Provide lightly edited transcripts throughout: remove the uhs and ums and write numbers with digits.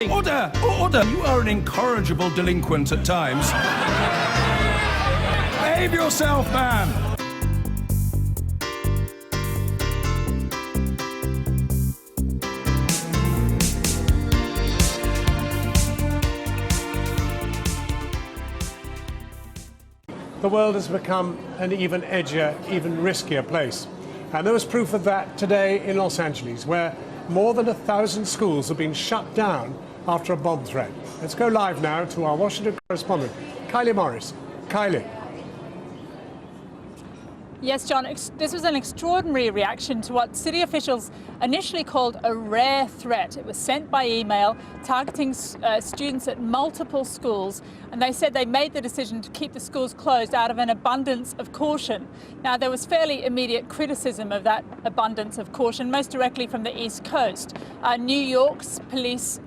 Order! Order! You are an incorrigible delinquent at times. Behave yourself, man! The world has become an even edgier, even riskier place. And there was proof of that today in Los Angeles, where more than 1,000 schools have been shut down after a bomb threat. Let's go live now to our Washington correspondent, Kylie Morris. Kylie. Yes, John, this was an extraordinary reaction to what city officials initially called a rare threat. It was sent by email, targeting students at multiple schools, and they said they made the decision to keep the schools closed out of an abundance of caution. Now, there was fairly immediate criticism of that abundance of caution, most directly from the East Coast. New York's police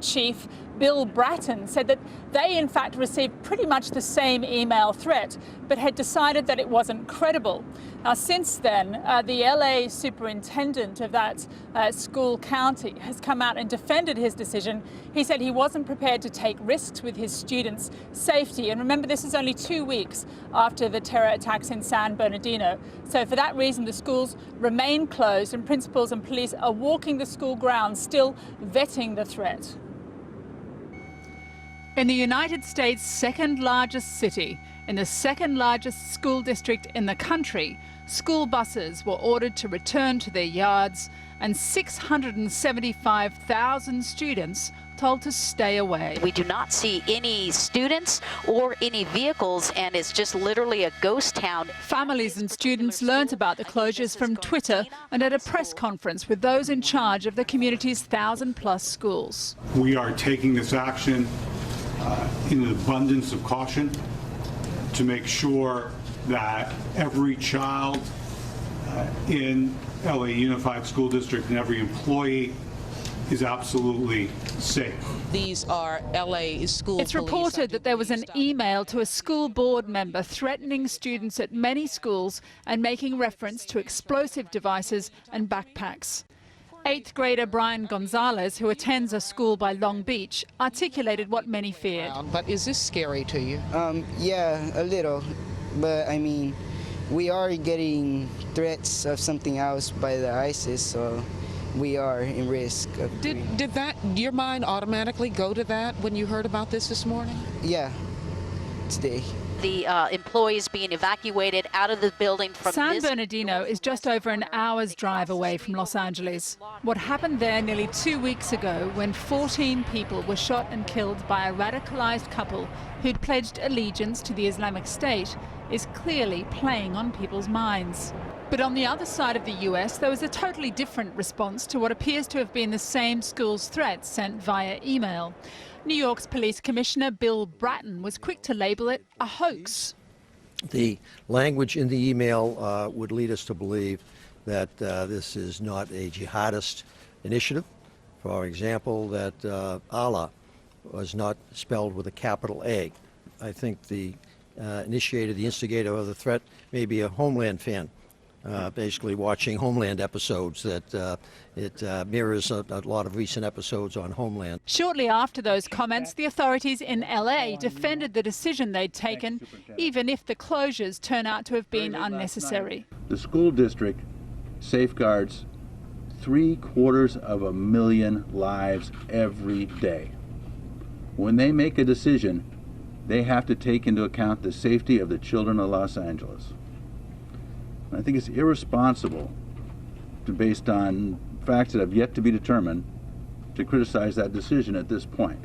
chief, Bill Bratton, said that they in fact received pretty much the same email threat, but had decided that it wasn't credible. Now, since then, the LA superintendent of that school county has come out and defended his decision. He said he wasn't prepared to take risks with his students' safety. And remember, this is only 2 weeks after the terror attacks in San Bernardino. So for that reason, the schools remain closed, and principals and police are walking the school grounds, still vetting the threat. In the United States' second largest city, in the second largest school district in the country, school buses were ordered to return to their yards and 675,000 students told to stay away. We do not see any students or any vehicles, and it's just literally a ghost town. Families and students learnt about the closures from Twitter and at a press conference with those in charge of the community's 1,000+ schools. We are taking this action in an abundance of caution to make sure that every child in LA Unified School District and every employee is absolutely safe. These are LA school It's reported that there was an email to a school board member threatening students at many schools and making reference to explosive devices and backpacks. 8th grader Brian Gonzalez, who attends a school by Long Beach, articulated what many feared. But is this scary to you? Yeah, a little. But I mean, we are getting threats of something else by the ISIS, so we are in risk of... Did your mind automatically go to that when you heard about this morning? Yeah, today. The employees being evacuated out of the building from San Bernardino is just over an hour's drive away from Los Angeles. What happened there nearly 2 weeks ago, when 14 people were shot and killed by a radicalized couple who'd pledged allegiance to the Islamic State, is clearly playing on people's minds. But on the other side of the US, there was a totally different response to what appears to have been the same school's threats sent via email. New York's Police Commissioner Bill Bratton was quick to label it a hoax. The language in the email would lead us to believe that this is not a jihadist initiative. For example, that Allah was not spelled with a capital A. I think the instigator of the threat may be a Homeland fan. Basically watching Homeland episodes, that it mirrors a lot of recent episodes on Homeland. Shortly after those comments, the authorities in LA defended the decision they'd taken, even if the closures turn out to have been unnecessary. The school district safeguards 750,000 lives every day. When they make a decision, they have to take into account the safety of the children of Los Angeles. I think it's irresponsible, based on facts that have yet to be determined, to criticize that decision at this point.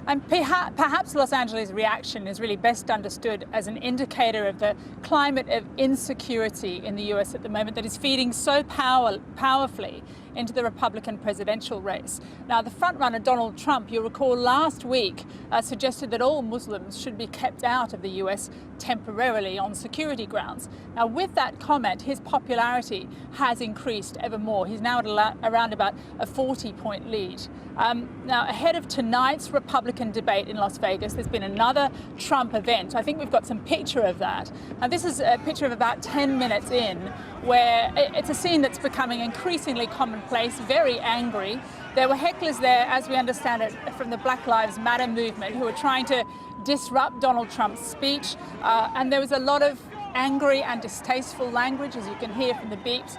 And perhaps Los Angeles' reaction is really best understood as an indicator of the climate of insecurity in the US at the moment that is feeding so powerfully into the Republican presidential race. Now, the frontrunner Donald Trump, you'll recall last week, suggested that all Muslims should be kept out of the US temporarily on security grounds. Now, with that comment, his popularity has increased ever more. He's now at around about a 40-point lead. Now, ahead of tonight's Republican debate in Las Vegas, there's been another Trump event. I think we've got some picture of that. And this is a picture of about 10 minutes in, where it's a scene that's becoming increasingly common place, very angry. There were hecklers there, as we understand it, from the Black Lives Matter movement who were trying to disrupt Donald Trump's speech. And there was a lot of angry and distasteful language, as you can hear from the beeps,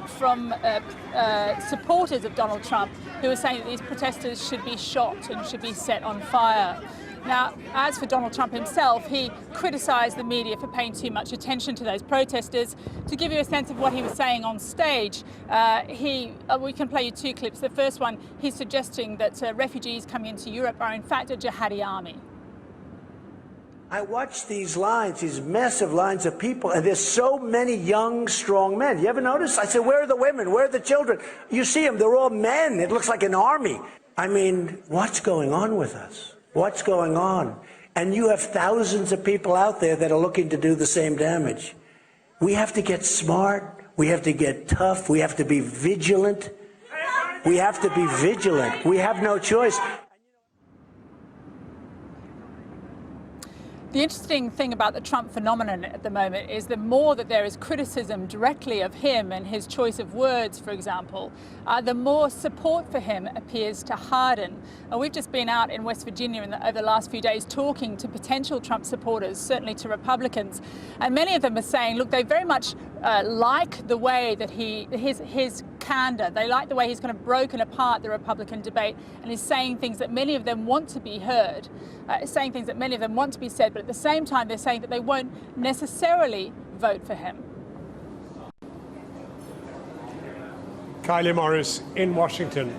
from supporters of Donald Trump who were saying that these protesters should be shot and should be set on fire. Now, as for Donald Trump himself, he criticised the media for paying too much attention to those protesters. To give you a sense of what he was saying on stage, we can play you two clips. The first one, he's suggesting that refugees coming into Europe are in fact a jihadi army. I watch these lines, these massive lines of people, and there's so many young, strong men. You ever notice? I said, where are the women? Where are the children? You see them, they're all men. It looks like an army. I mean, what's going on with us? What's going on? And you have thousands of people out there that are looking to do the same damage. We have to get smart. We have to get tough. We have to be vigilant. We have to be vigilant. We have no choice. The interesting thing about the Trump phenomenon at the moment is the more that there is criticism directly of him and his choice of words, for example, the more support for him appears to harden. And we've just been out in West Virginia over the last few days talking to potential Trump supporters, certainly to Republicans, and many of them are saying, look, they very much like the way that his candor, they like the way he's kind of broken apart the Republican debate and is saying things that many of them want to be heard, saying things that many of them want to be said, but at the same time they're saying that they won't necessarily vote for him. Kylie Morris in Washington.